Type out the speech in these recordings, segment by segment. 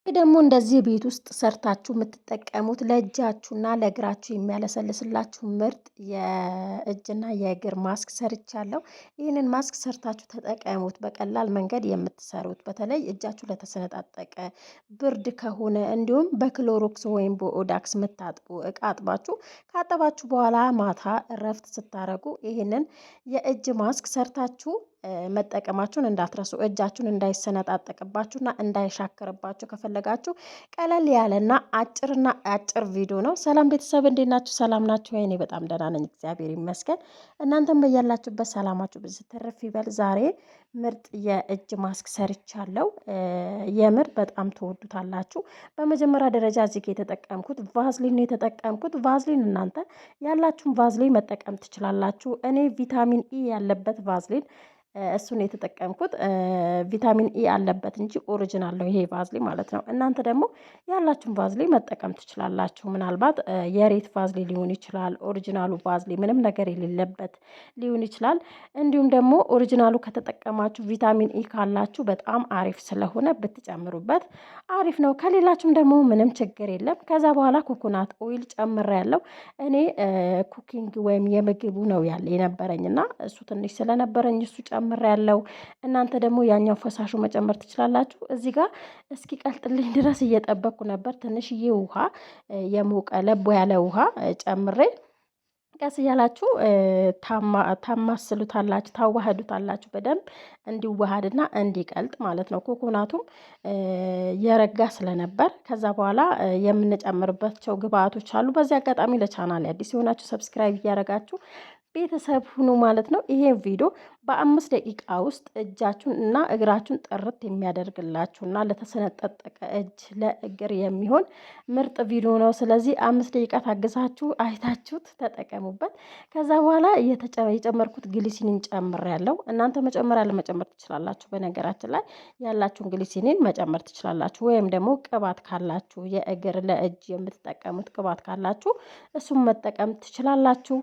ደግሞ እንደዚህ ቤት ውስጥ ሰርታችሁ የምትጠቀሙት ለእጃችሁና ለእግራችሁ የሚያለሰልስላችሁ ምርጥ የእጅና የእግር ማስክ ሰርቻለሁ። ይህንን ማስክ ሰርታችሁ ተጠቀሙት። በቀላል መንገድ የምትሰሩት በተለይ እጃችሁ ለተሰነጣጠቀ ብርድ ከሆነ እንዲሁም በክሎሮክስ ወይም በኦዳክስ የምታጥቡ እቃ አጥባችሁ ካጠባችሁ በኋላ ማታ እረፍት ስታረጉ ይህንን የእጅ ማስክ ሰርታችሁ መጠቀማችሁን እንዳትረሱ። እጃችሁን እንዳይሰነጣጠቅባችሁና እንዳይሻክርባችሁ ከፈለጋችሁ ቀለል ያለና አጭር ቪዲዮ ነው። ሰላም ቤተሰብ እንዴት ናችሁ? ሰላም ናችሁ? እኔ በጣም ደህና ነኝ፣ እግዚአብሔር ይመስገን። እናንተም በያላችሁበት ሰላማችሁ ብዙ ትርፍ ይበል። ዛሬ ምርጥ የእጅ ማስክ ሰርቻለሁ። የምር በጣም ትወዱታላችሁ። በመጀመሪያ ደረጃ እዚህ ጋር የተጠቀምኩት ቫዝሊን ነው የተጠቀምኩት። ቫዝሊን እናንተ ያላችሁን ቫዝሊን መጠቀም ትችላላችሁ። እኔ ቪታሚን ኢ ያለበት ቫዝሊን እሱን የተጠቀምኩት ቪታሚን ኢ አለበት እንጂ ኦሪጂናል ነው ይሄ ቫዝሊ ማለት ነው። እናንተ ደግሞ ያላችሁን ቫዝሊ መጠቀም ትችላላችሁ። ምናልባት የሬት ቫዝሊ ሊሆን ይችላል፣ ኦሪጂናሉ ቫዝሊ ምንም ነገር የሌለበት ሊሆን ይችላል። እንዲሁም ደግሞ ኦሪጂናሉ ከተጠቀማችሁ ቪታሚን ኢ ካላችሁ በጣም አሪፍ ስለሆነ ብትጨምሩበት አሪፍ ነው። ከሌላችሁም ደግሞ ምንም ችግር የለም። ከዛ በኋላ ኮኮናት ኦይል ጨምሬያለሁ። እኔ ኩኪንግ ወይም የምግቡ ነው ያለ የነበረኝና እሱ ትንሽ ስለነበረኝ እሱ ጨምሬያለሁ። እናንተ ደግሞ ያኛው ፈሳሹ መጨመር ትችላላችሁ። እዚህ ጋር እስኪ ቀልጥልኝ ድረስ እየጠበቅኩ ነበር። ትንሽዬ ውሃ የሞቀ ለቦ ያለ ውሃ ጨምሬ ቀስ እያላችሁ ታማስሉታላችሁ፣ ታዋህዱታላችሁ በደንብ እንዲዋሃድና እንዲቀልጥ ማለት ነው። ኮኮናቱም የረጋ ስለነበር ከዛ በኋላ የምንጨምርባቸው ግብአቶች አሉ። በዚህ አጋጣሚ ለቻናል አዲስ የሆናችሁ ሰብስክራይብ እያደረጋችሁ ቤተሰብ ሁኑ ማለት ነው። ይሄ ቪዲዮ በ5 ደቂቃ ውስጥ እጃችሁን እና እግራችሁን ጥርት የሚያደርግላችሁና ለተሰነጠጠቀ እጅ ለእግር የሚሆን ምርጥ ቪዲዮ ነው። ስለዚህ 5 ደቂቃ ታግሳችሁ አይታችሁት ተጠቀሙበት። ከዛ በኋላ የጨመርኩት ግሊሲኒን ጨምሬያለሁ። እናንተ መጨመር ያለመጨመር ትችላላችሁ። በነገራችን ላይ ያላችሁን ግሊሲኒን መጨመር ትችላላችሁ። ወይም ደግሞ ቅባት ካላችሁ የእግር ለእጅ የምትጠቀሙት ቅባት ካላችሁ እሱም መጠቀም ትችላላችሁ።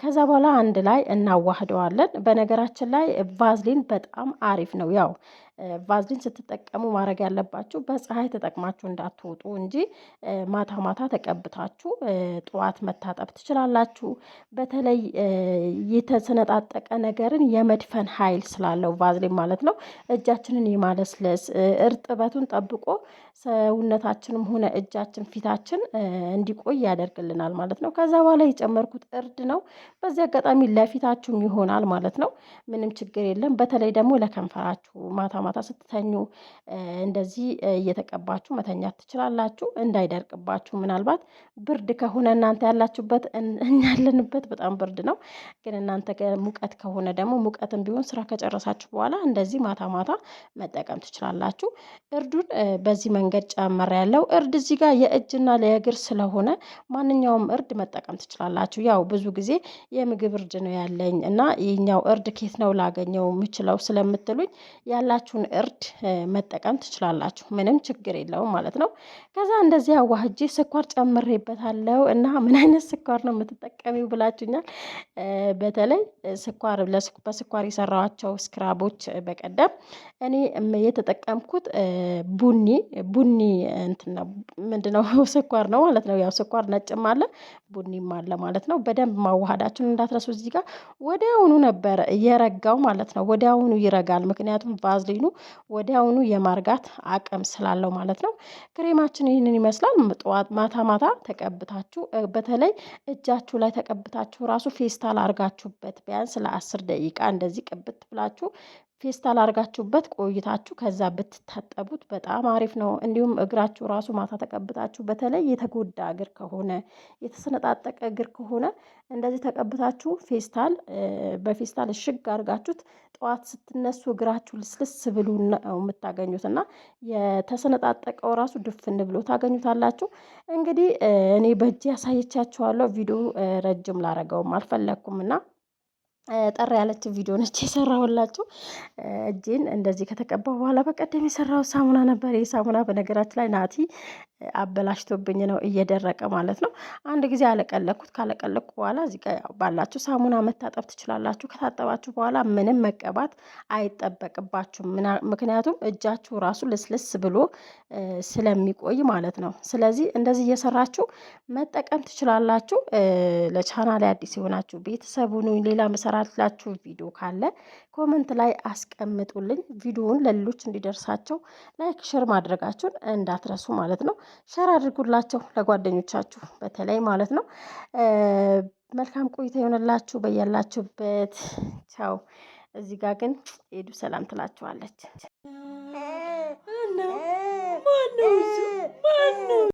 ከዛ በኋላ አንድ ላይ እናዋህደዋለን። በነገራችን ላይ ቫዝሊን በጣም አሪፍ ነው። ያው ቫዝሊን ስትጠቀሙ ማድረግ ያለባችሁ በፀሐይ ተጠቅማችሁ እንዳትወጡ እንጂ ማታ ማታ ተቀብታችሁ ጠዋት መታጠብ ትችላላችሁ። በተለይ የተሰነጣጠቀ ነገርን የመድፈን ኃይል ስላለው ቫዝሊን ማለት ነው። እጃችንን የማለስለስ እርጥበቱን ጠብቆ ሰውነታችንም ሆነ እጃችን ፊታችን እንዲቆይ ያደርግልናል ማለት ነው። ከዛ በኋላ የጨመርኩት እርድ ነው። በዚህ አጋጣሚ ለፊታችሁም ይሆናል ማለት ነው። ምንም ችግር የለም። በተለይ ደግሞ ለከንፈራችሁ ማታ ማታ ስትተኙ እንደዚህ እየተቀባችሁ መተኛት ትችላላችሁ፣ እንዳይደርቅባችሁ። ምናልባት ብርድ ከሆነ እናንተ ያላችሁበት፣ እኛ ያለንበት በጣም ብርድ ነው። ግን እናንተ ሙቀት ከሆነ ደግሞ ሙቀትም ቢሆን ስራ ከጨረሳችሁ በኋላ እንደዚህ ማታ ማታ መጠቀም ትችላላችሁ። እርዱን በዚህ መንገድ ጨምሬያለሁ። እርድ እዚህ ጋር የእጅና ለእግር ስለሆነ ማንኛውም እርድ መጠቀም ትችላላችሁ። ያው ብዙ ጊዜ የምግብ እርድ ነው ያለኝ እና ይህኛው እርድ ኬት ነው ላገኘው የምችለው ስለምትሉኝ ያላችሁን እርድ መጠቀም ትችላላችሁ። ምንም ችግር የለውም ማለት ነው። ከዛ እንደዚህ አዋህጄ ስኳር ጨምሬበታለሁ እና ምን አይነት ስኳር ነው የምትጠቀሚው ብላችሁኛል። በተለይ ስኳር በስኳር የሰራኋቸው ስክራቦች በቀደም እኔ የተጠቀምኩት ቡኒ እንትን ነው ምንድነው ስኳር ነው ማለት ነው። ያው ስኳር ነጭም አለ ቡኒም አለ ማለት ነው። በደንብ ማዋሃዳችሁን እንዳትረሱ። እዚህ ጋር ወዲያውኑ ነበር የረጋው ማለት ነው። ወዲያውኑ ይረጋል፣ ምክንያቱም ቫዝሊኑ ወዲያውኑ የማርጋት አቅም ስላለው ማለት ነው። ክሬማችን ይህንን ይመስላል። ጠዋት ማታ ማታ ተቀብታችሁ በተለይ እጃችሁ ላይ ተቀብታችሁ ራሱ ፌስታል አርጋችሁበት ቢያንስ ለ10 ደቂቃ እንደዚህ ቅብት ብላችሁ ፌስታል አርጋችሁበት ቆይታችሁ ከዛ ብትታጠቡት በጣም አሪፍ ነው። እንዲሁም እግራችሁ ራሱ ማታ ተቀብታችሁ በተለይ የተጎዳ እግር ከሆነ የተሰነጣጠቀ እግር ከሆነ እንደዚህ ተቀብታችሁ በፌስታል እሽግ አርጋችሁት ጠዋት ስትነሱ እግራችሁ ልስልስ ብሎ ነው የምታገኙት እና የተሰነጣጠቀው ራሱ ድፍን ብሎ ታገኙታላችሁ። እንግዲህ እኔ በእጅ ያሳየቻችኋለሁ። ቪዲዮ ረጅም ላረገውም አልፈለኩም እና ጠር ያለች ቪዲዮ ነች የሰራሁላችሁ። እጄን እንደዚህ ከተቀባሁ በኋላ በቀደም የሰራው ሳሙና ነበር። ይህ ሳሙና በነገራችን ላይ ናቲ አበላሽቶብኝ ነው እየደረቀ ማለት ነው። አንድ ጊዜ አለቀለኩት። ካለቀለኩ በኋላ እዚህ ጋር ያው ባላችሁ ሳሙና መታጠብ ትችላላችሁ። ከታጠባችሁ በኋላ ምንም መቀባት አይጠበቅባችሁም። ምክንያቱም እጃችሁ ራሱ ልስልስ ብሎ ስለሚቆይ ማለት ነው። ስለዚህ እንደዚህ እየሰራችሁ መጠቀም ትችላላችሁ። ለቻናሌ አዲስ የሆናችሁ ቤተሰቡን ሌላ መሰራላችሁ ቪዲዮ ካለ ኮመንት ላይ አስቀምጡልኝ። ቪዲዮውን ለሌሎች እንዲደርሳቸው ላይክ ሼር ማድረጋችሁን እንዳትረሱ ማለት ነው። ሼር አድርጉላቸው ለጓደኞቻችሁ በተለይ ማለት ነው። መልካም ቆይታ ይሆንላችሁ በያላችሁበት። ቻው። እዚህ ጋር ግን ሄዱ ሰላም ትላችኋለች።